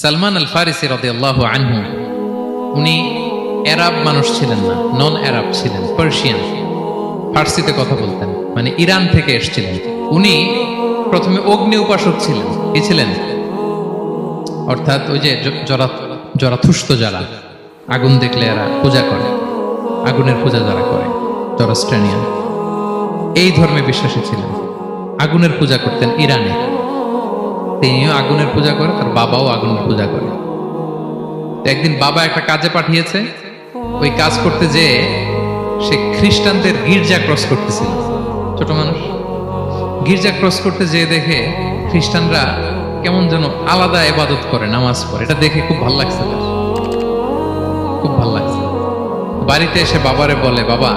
সালমান আল ফারিসি রাদিয়াল্লাহু আনহু উনি আরব মানুষ ছিলেন না, নন আরব ছিলেন, পার্সিয়ান, ফার্সিতে কথা বলতেন, মানে ইরান থেকে এসেছিলেন। উনি প্রথমে অগ্নি উপাসক ছিলেন। কি ছিলেন? অর্থাৎ ওই যে জরাথুস্ত যারা আগুন দেখলে এরা পূজা করে, আগুনের পূজা যারা করে, জরাস্ট্রেনিয়ান, এই ধর্মে বিশ্বাসী ছিলেন। আগুনের পূজা করতেন ইরানে। তিনিও আগুনের পূজা করে, তার বাবাও আগুনের পূজা করে। একদিন বাবা একটা কাজে পাঠিয়েছে, ওই কাজ করতে যেয়ে সে খ্রিস্টানদের গির্জা ক্রস করতেছিল। ছোট মানুষ গির্জা ক্রস করতে যেয়ে দেখে খ্রিস্টানরা কেমন যেন আলাদা ইবাদত করে, নামাজ পড়ে। এটা দেখে খুব ভালো লাগছে, খুব ভালো লাগছে। বাড়িতে এসে বাবারে বলে, বাবা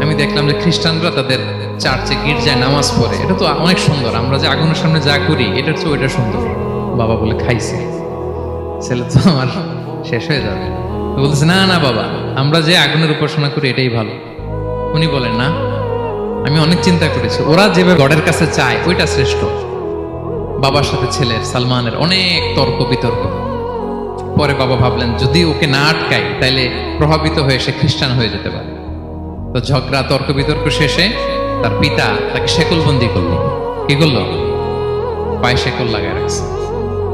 আমি দেখলাম যে খ্রিস্টানরা তাদের চার্চে গির্জায় নামাজ পড়ে, এটা তো অনেক সুন্দর, আমরা যে আগুনের সামনে যা করি এটার চেয়ে ওইটা সুন্দর। বাবা বলে, খাইছে, ছেলে তো আমার শেষ হয়ে যাবে। বলতেছে, না না বাবা, আমরা যে আগুনের উপাসনা করি এটাই ভালো। উনি বলেন, না, আমি অনেক চিন্তা করেছি, ওরা যেভাবে গডের কাছে চায় ওইটা শ্রেষ্ঠ। বাবার সাথে ছেলের, সালমানের অনেক তর্ক বিতর্ক। পরে বাবা ভাবলেন, যদি ওকে না আটকাই তাইলে প্রভাবিত হয়ে সে খ্রিস্টান হয়ে যেতে পারে। তো ঝগড়া তর্ক বিতর্ক শেষে তার পিতা তাকে শেকলবন্দি করলো। কি করলো? পায়ে শেকল লাগায় রাখছে।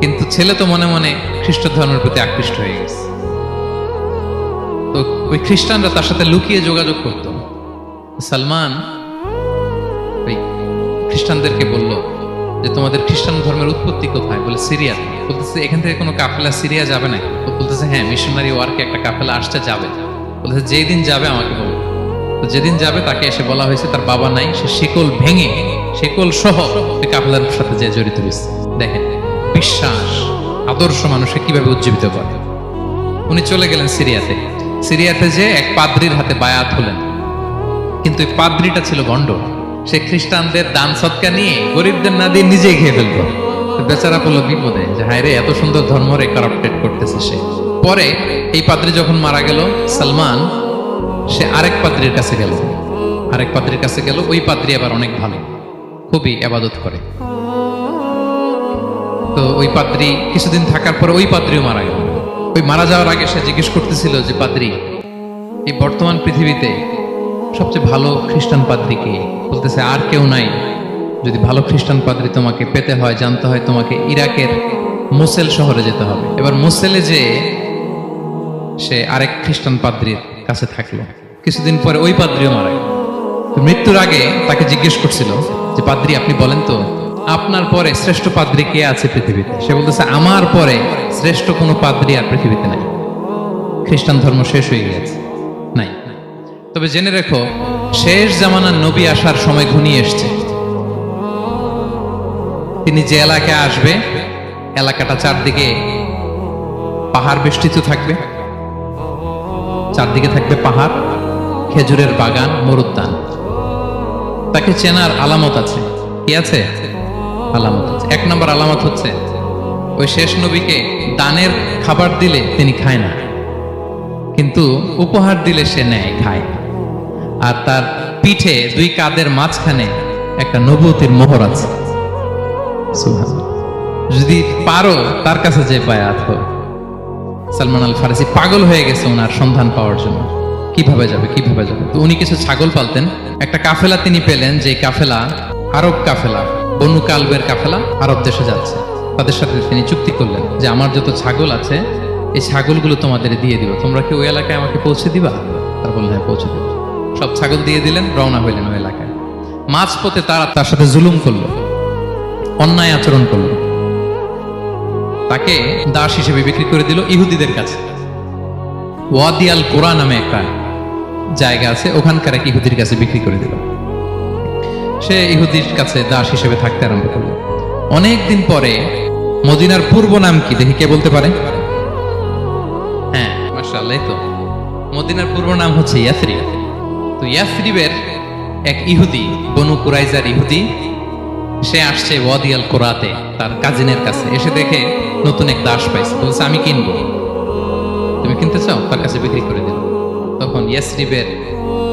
কিন্তু ছেলে তো মনে মনে খ্রিস্ট ধর্মের প্রতি আকৃষ্ট হয়ে গেছে। তো ওই খ্রিস্টানরা তার সাথে লুকিয়ে যোগাযোগ করত। সালমান ওই খ্রিস্টানদেরকে বলল যে, তোমাদের খ্রিস্টান ধর্মের উৎপত্তি কোথায়? বলে, সিরিয়া। বলতেছে, এখান থেকে কোনো কাফেলা সিরিয়া যাবে না? বলতেছে, হ্যাঁ, মিশনারি ওয়ার্কে একটা কাফেলা আসতে যাবে। বলতেছে, যেই দিন যাবে আমাকে বলবে। তো যেদিন যাবে তাকে এসে বলা হয়েছে তার বাবা নাই, সে শিকল ভেঙে, শিকল সহ ওই কাফেলার সাথে যে জড়িত হয়েছে। দেখেন বিশ্বাস, আদর্শ মানুষকে কিভাবে উজ্জীবিত করে। উনি চলে গেলেন সিরিয়াতে। সিরিয়াতে যে এক পাদ্রির হাতে বায়াত হলেন, কিন্তু ওই পাদ্রিটা ছিল ভণ্ড। সে খ্রিস্টানদের দান সৎকা নিয়ে গরিবদের না দিয়ে নিজেই খেয়ে ফেলতো। বেচারা পড়লো বিপদে, যে হায় রে, এত সুন্দর ধর্মরে কারাপ্টেড করতেছে সে। পরে এই পাদ্রি যখন মারা গেল, সালমান সে আরেক পাদ্রির কাছে গেল। আরেক পাদ্রির কাছে গেল, ওই পাদ্রি আবার অনেক ভালো, খুবই ইবাদত করে। তো ওই পাদ্রি কিছুদিন থাকার পরে ওই পাদ্রিও মারা গেল। ওই মারা যাওয়ার আগে সে জিজ্ঞেস করতেছিল যে, পাদ্রি, এই বর্তমান পৃথিবীতে সবচেয়ে ভালো খ্রিস্টান পাদ্রি কে? বলতেছে, আর কেউ নাই। যদি ভালো খ্রিস্টান পাদ্রি তোমাকে পেতে হয়, জানতে হয়, তোমাকে ইরাকের মোসেল শহরে যেতে হবে। এবার মোসেলে যে সে আরেক খ্রিস্টান পাদ্রির কাছে থাকলো। কিছুদিন পরে ওই পাদ্রিও মারা গেল। মৃত্যুর আগে তাকে জিজ্ঞেস করছিল যে, পাদ্রি আপনি বলেন তো, আপনার পরে শ্রেষ্ঠ পাদ্রি কে আছে পৃথিবীতে? সে বলতেছে, আমার পরে শ্রেষ্ঠ কোনো পাদ্রি আর পৃথিবীতে নাই। খ্রিস্টান ধর্ম শেষ হয়ে গেছে, নাই। তবে জেনে রেখো, শেষ জামানার নবী আসার সময় ঘনিয়ে এসছে। তিনি যে এলাকায় আসবে, এলাকাটা চারদিকে পাহাড় বেষ্টিত থাকবে। চারদিকে থাকবে পাহাড়, খেজুরের বাগান, মরুদ্যান। তাকে চেনার আলামত আছে। কি আছে? আলামত আছে। এক নম্বর আলামত হচ্ছে, ওই শেষ নবীকে দানের খাবার দিলে তিনি খায় না, কিন্তু উপহার দিলে সে নেয়, খায়। আর তার পিঠে দুই কাঁধের মাঝখানে একটা নবুয়তির মোহর আছে। সুবহানাল্লাহ। যদি পারো তার কাছে যে বায়াত হও। সালমান আল ফারিসি পাগল হয়ে গেছে ওনার সন্ধান পাওয়ার জন্য। কিভাবে যাবে, কিভাবে যাবে? তো উনি কিছু ছাগল পালতেন। একটা কাফেলা তিনি পেলেন, যে কাফেলা আরব কাফেলা, বনু কালবের কাফেলা, আরব দেশে যাচ্ছে। তাদের সাথে তিনি চুক্তি করলেন যে, আমার যত ছাগল আছে এই ছাগলগুলো তোমাদের দিয়ে দিব, তোমরা কি ওই এলাকায় আমাকে পৌঁছে দিবা? তারা বললেন, হ্যাঁ, পৌঁছে দেব। সব ছাগল দিয়ে দিলেন, রওনা হইলেন ওই এলাকায়। মাঝপথে তারা তার সাথে জুলুম করলো, অন্যায় আচরণ করলো। তাকে দাস হিসেবে বিক্রি করে দিল ইহুদিদের কাছে। ওয়াদি আল কোরা নামে একটা জায়গা আছে, ওখানকার এক ইহুদির কাছে বিক্রি করে দিল। সে ইহুদির কাছে দাস হিসেবে থাকতে আরম্ভ করলো। অনেকদিন পরে, মদিনার পূর্ব নাম কি দেখি কে বলতে পারে? হ্যাঁ, মাশাআল্লাহ, তো মদিনার পূর্ব নাম হচ্ছে ইয়াসরিব। তো ইয়াসরিবের এক ইহুদি, বনু কুরাইজার ইহুদি, সে আসছে ওয়াদি আল কোরাতে তার কাজিনের কাছে। এসে দেখে নতুন এক দাস পাইছে, বলছে, আমি কিনবো, তুমি কিনতে চাও? তার কাছে বিক্রি করে দিল। তখন ইয়াসরিবের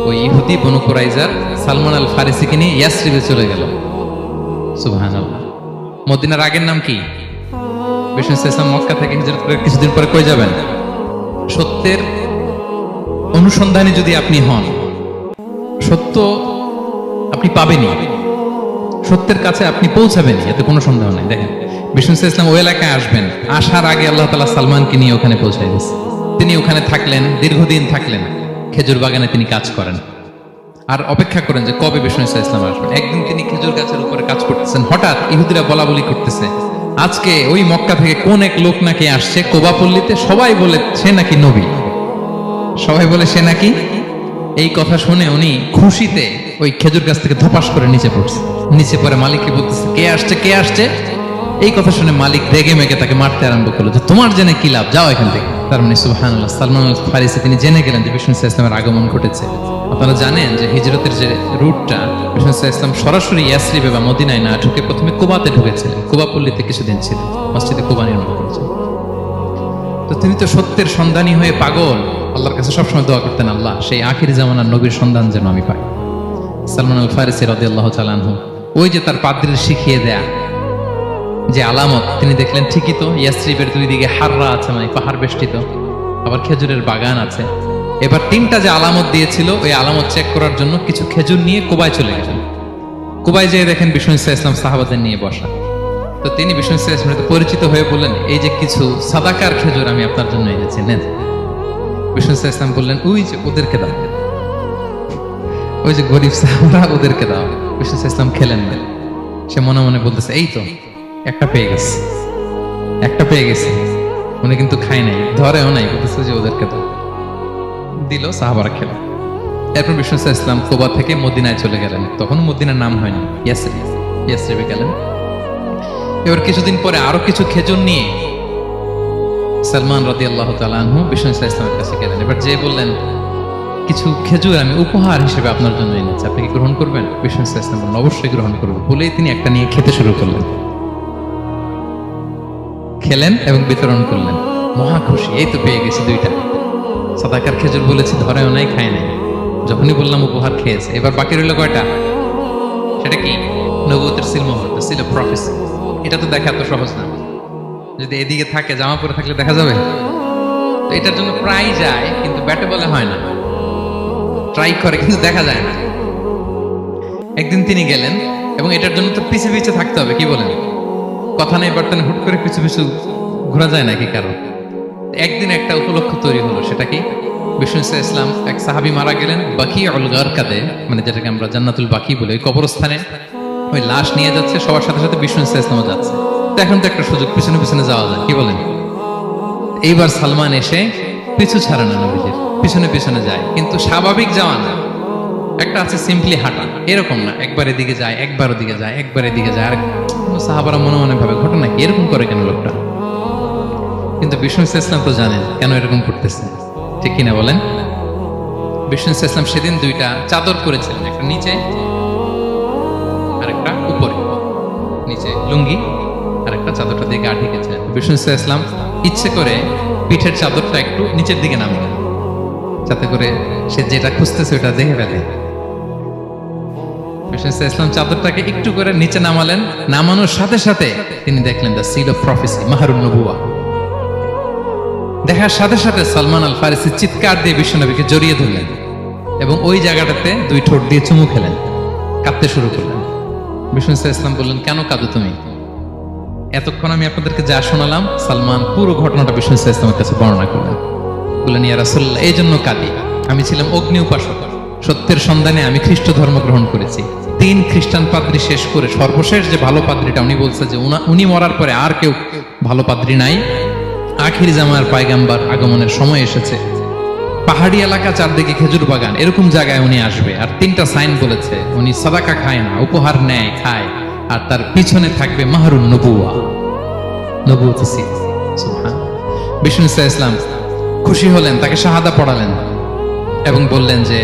ওই ইহুদি, বনু কুরাইজার, সালমান আল ফারিসিকে নিয়ে ইয়াসরিবে চলে গেল। সুবহানাল্লাহ। মদিনার আগের নাম কি? বিষ্ণু ইসলাম মক্কা থেকে হিজরত করে কিছুদিন পরে কই যাবেন? সত্যের অনুসন্ধানে যদি আপনি হন, সত্য আপনি পাবেনই, সত্যের কাছে আপনি পৌঁছাবেনই, এতে কোনো সন্দেহ নেই। দেখেন বিষ্ণু ইসলাম ওই এলাকায় আসবেন, আসার আগে আল্লাহ তাআলা সালমানকে নিয়ে ওখানে পৌঁছায় গেছে। তিনি ওখানে থাকলেন, দীর্ঘদিন থাকলেন, খেজুর বাগানে তিনি কাজ করেন আর অপেক্ষা করেন যে কবে বিষ্ণু ইসলাম আসবেন। একদিন তিনি খেজুর গাছের উপরে কাজ করতেছেন, হঠাৎ ইহুদিরা বলা বলি করতেছে আজকে ওই মক্কা থেকে কোন এক লোক নাকি আসছে কোবা পল্লীতে, সবাই বলে সে নাকি নবী, সবাই বলে সে নাকি। এই কথা শুনে উনি খুশিতে ওই খেজুর গাছ থেকে ধপাস করে নিচে পড়ছে। নিচে পরে মালিককে বলতেছে কে আসছে, কে আসছে। এই কথা শুনে মালিক রেগে মেগে তাকে মারতে আরম্ভ করলো যে তোমার জেনে কি লাভ, যাও এখান থেকে। তার মানে সুবহানাল্লাহ, সালমান আল ফারিসি তিনি জেনে গেলেন যে বিষ্ণু ইসলামের আগমন ঘটেছে। আপনারা জানেন যে হিজরতের যে রুটটা, বিষ্ণু ইসলাম সরাসরি ইয়াসরিবে বা মদিনায় না ঢুকে প্রথমে কুবাতে ঢুকেছিলেন, কুবা পল্লীতে কিছুদিন ছিলেন, মসজিদে কুবা নির্মাণ করেছেন। তো তিনি তো সত্যের সন্ধানী হয়ে পাগল, আল্লাহর কাছে সবসময় দোয়া করতেন, আল্লাহ সেই আখিরি জামানার নবীর সন্ধান যেন আমি পাই। সালমান আল ফারিসি রাদিয়াল্লাহু তাআলা আনহু ওই যে তার পাদ্রীর শিখিয়ে দেয়া যে আলামত, তিনি দেখলেন ঠিকই তো ইয়াসরিবের দুই দিকে হাররা আছে, মানে পাহাড় বেষ্টিত, আবার খেজুরের বাগান আছে। এবার তিনটা যে আলামত দিয়েছিল ওই আলামত চেক করার জন্য কিছু খেজুর নিয়ে কুবায় চলে গেলেন। কুবায় যেয়ে দেখেন বিষ্ণু ইসলাম সাহাবাদের নিয়ে বসা। তো তিনি বিষ্ণু ইসলামের সাথে পরিচিত হয়ে বললেন এই যে কিছু সাদাকার খেজুর আমি আপনার জন্য এনেছি, নেন। বিষ্ণু ইসলাম বললেন ওই যে ওদেরকে দাও, ওই যে গরিব সাহাবারা ওদেরকে দাও। বিষ্ণু ইসলাম খেলেন না, সে মনে মনে বলতেছে এই তো একটা পেয়ে গেছে, একটা পেয়ে গেছে। উনি কিন্তু খায় নাই, ধরেও নাই, বলতেছে যে ওদেরকে দাও। দিল, সাহাবারা খেল। এরপর বিষ্ণু ইসলাম কুবা থেকে মদিনায় চলে গেলেন। তখন মদিনার নাম হয়নি, ইয়াসরিবে গেলেন। এবার কিছুদিন পরে আরো কিছু খেজুর নিয়ে সালমান রাদিয়াল্লাহু তাআলা আনহু বিষ্ণু ইসলামের কাছে গেলেন। এবার যে বললেন কিছু খেজুর আমি উপহার হিসেবে আপনার জন্য এনেছি, আপনি কি গ্রহণ করবেন? বিষ্ণু ইসলাম বললেন অবশ্যই গ্রহণ করবেন। বলেই তিনি একটা নিয়ে খেতে শুরু করলেন, খেলেন এবং বিতরণ করলেন। মহা খুশি, এই তো পেয়ে গেছি দুইটা সাদাকার খেজুর, বলেছি ধরেও নাই, খায় নাই। যখনই বললাম উপহার খেয়েছে। এবার বাকি রইল কয়টা? সেটা কি? নবুয়তের সিলমোহর, দ্য সিল অফ প্রফেসি। এটা তো দেখা এত সহজ না, যদি এদিকে থাকে, জামা পরে থাকলে দেখা যাবে। তো এটার জন্য প্রায় যায়, কিন্তু ব্যাটে বলে হয় না, ট্রাই করে কিন্তু দেখা যায় না। একদিন তিনি গেলেন এবং এটার জন্য তো পিছে পিছে থাকতে হবে, কি বলেন? কথা নেই বার্তা নেই, হুট করে পিছু পিছু ঘোরা যায় নাকি কারণ? একদিন একটা উপলক্ষ তৈরি হলো, সেটা কি? বিষ্ণু ইসলাম এক সাহাবী মারা গেলেন বাকিউল গারকাদে, মানে যেটাকে আমরা জান্নাতুল বাকি বলি, ওই কবরস্থানে ওই লাশ নিয়ে যাচ্ছে, সবার সাথে সাথে বিষ্ণু ইসলামও যাচ্ছে। তো এখন তো একটা সুযোগ, পিছনে পিছনে যাওয়া যায়, কি বলেন? এইবার সালমান এসে পিছু ছাড়ে না, নবীজির পিছনে পিছনে যায়, কিন্তু স্বাভাবিক যাওয়া না। একটা আছে সিম্পলি হাঁটা, এরকম না, একবার এদিকে যায়, একবার ওদিকে যায়, একবার এদিকে যায়। আর সাহাবারা মনে মনে ভাবে ঘটনা কি, এরকম করে কেন লোকটা? কিন্তু বিষ্ণু ইসলাম তো জানেন কেন এরকম করতেছে, ঠিক কিনা বলেন? বিষ্ণু ইসলাম সেদিন দুইটা চাদর করেছিলেন, একটা নিচে আর একটা উপরে, নিচে লুঙ্গি আর একটা চাদরটা দিয়ে গা ঢেকেছিলেন। বিষ্ণু ইসলাম ইচ্ছে করে পিঠের চাদরটা একটু নিচের দিকে নামালেন, যাতে করে সে যেটা খুঁজতেছে ওটা দেখে ফেলে। বিষ্ণু ইসলাম চাদরটাকে একটু করে নিচে নামালেন, নামানোর সাথে সাথে তিনি দেখলেন দ্য সিল অফ প্রফেসি, মাহরুন নবুয়া। দেখার সাথে সাথে সালমান আল ফারিসি চিৎকার দিয়ে বিশ্বনবীকে জড়িয়ে ধরলেন এবং ওই জায়গাটাতে দুই ঠোঁট দিয়ে চুমু খেলেন, কাঁদতে শুরু করলেন। বিষ্ণু ইসলাম বললেন কেন কাঁদো তুমি? এতক্ষণ আমি আপনাদেরকে যা শোনালাম, সালমান পুরো ঘটনাটা বিষ্ণু ইসলামের কাছে বর্ণনা করলেন। বললেন ইয়া রাসূলুল্লাহ, এই জন্য কাঁদি, আমি ছিলাম অগ্নি উপাসক, সত্যের সন্ধানে আমি খ্রিস্ট ধর্ম গ্রহণ করেছি। 3 খ্রিস্টান পাদ্রী শেষ করে সর্বশেষ যে ভালো পাদ্রীটা, উনি বলছে যে উনি মরার পরে আর কেউ ভালো পাদ্রী নাই, আখির জামার পায়গাম্বার আগমনের সময় এসেছে। পাহাড়ি এলাকা, চারদিকে খেজুর বাগান, এরকম জায়গায় উনি আসবে। আর 3টা সাইন বলেছে, উনি সাদাকা খায় না, উপহার নেয়, খায়, আর তার পিছনে থাকবে মাহরুন নবুয়া, নবুয়তের সিল। সুবহানাল্লাহ। বিষ্ণু ইসলাম খুশি হলেন, তাকে শাহাদা পড়ালেন এবং বললেন যে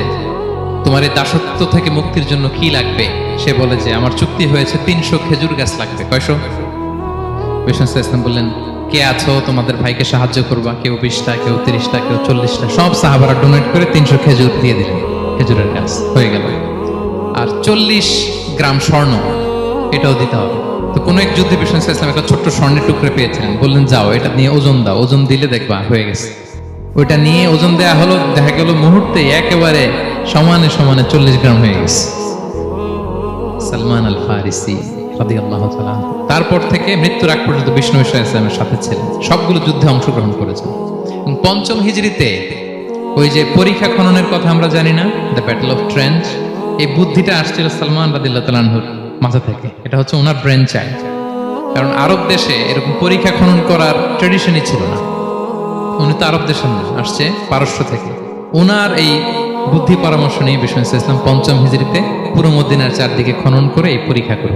তোমার এই দাসত্ব থেকে মুক্তির জন্য কি লাগবে? সে বলে যে আমার চুক্তি হয়েছে 300 খেজুর গাছ লাগবে। কয়শো? বিষ্ণু ইসলাম বললেন কে আছো তোমাদের ভাইকে সাহায্য করবা? কেউ 20টা, কেউ 30টা, কেউ 40টা। সব সাহাবারা ডোনেট করে 300 খেজুর দিয়ে দিলেন, খেজুরের গাছ হয়ে গেল। আর 40 গ্রাম স্বর্ণ, এটাও দিতে হবে। তো কোন এক যুদ্ধে বিষ্ণু ইসলাম একটা ছোট্ট স্বর্ণের টুকরে পেয়েছিলেন, বললেন যাও এটা নিয়ে ওজন দাও, ওজন দিলে দেখবা হয়ে গেছে। ওইটা নিয়ে ওজন দেয়া হলো, দেখা গেল মুহূর্তে একেবারে সমানে সমানে 40 গ্রাম হয়ে গেছে। সালমান আল ফারিসি রাদিয়াল্লাহু তাআলা তারপর থেকে মৃত্যুর আগ পর্যন্ত বিষ্ণু ইসলামের সাথে ছিলেন, সবগুলো যুদ্ধে অংশগ্রহণ করেছেন। এবং ৫ম হিজরিতে ওই যে পরীক্ষা খননের কথা আমরা জানি না, দ্য ব্যাটল অফ ট্রেন্চ, এই বুদ্ধিটা আসছিল সালমান রাদিয়াল্লাহু তাআলা আনহুর মাথা থেকে। এটা হচ্ছে ওনার ব্রেন চাইল্ড। কারণ আরব দেশে এরকম পরীক্ষা খনন করার ট্রেডিশনই ছিল না। উনি তো আরব দেশের না, আসছে পারস্য থেকে। ওনার এই বুদ্ধি পরামর্শ নিয়ে বিষ্ণু ইসলাম ৫ম হিজরিতে পুরো মদিনার চারদিকে খনন করে এই পরীক্ষা করে